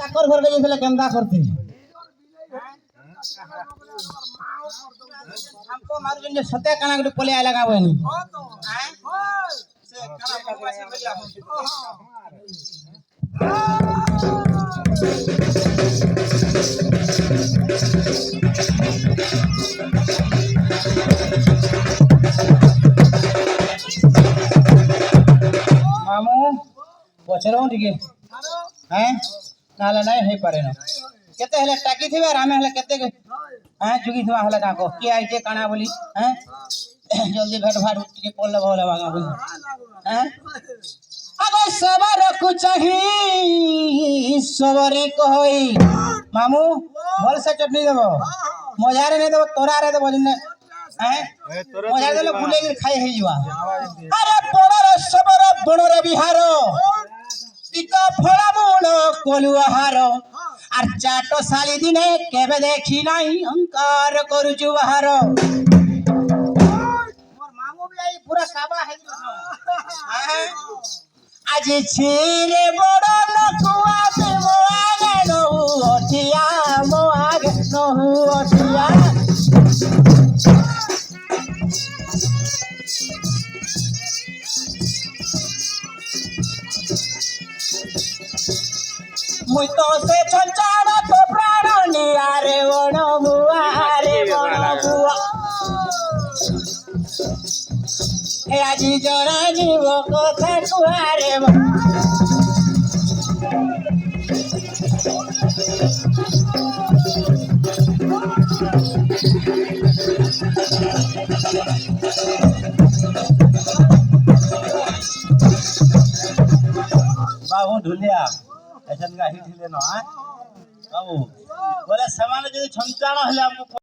ताकर घर के जेले केंदा करते हमको मारू जन सते काना गुड पले आय लगा बनी हैं से काना बकवा से भैया मामू पछरो ठीक हैं नाले नहीं हे पारे न केते हले टाकी थिबे रामे हले केते हैं जुगी थवा हले का को के आई जे काना बोली हैं जल्दी भेट भाट उठ के पोल भोले भागा बोली हैं अगर सबर कुछ ही सवरी कोई मामू बोल से चटनी देबो मजारे नहीं देबो तोरा रे देबो जने हैं मजारे देले भूले के खाई हे जुआ अरे बड़र सबर बड़र बिहारो इका फड़ा मूल कोलुआ हारो আর চাটো সালি দিনে কেবে দেখি নাই অহংকার করুচু বাহার মোর মামু বি আই পুরা কাবা হে আজি ছিরে বড় লকুয়া দেবো আগে নহু অঠিয়া মো আগে নহু অঠিয়া मुई तो से छंचाड़ा तो प्राण नियारे वणो बुआ रे वणो बुआ ए आजी जरा जीव कथा कुआरे बाबू ढुलिया ऐसा का हिट हिले न बाबू बोले सामान जो छंचाण हले हमको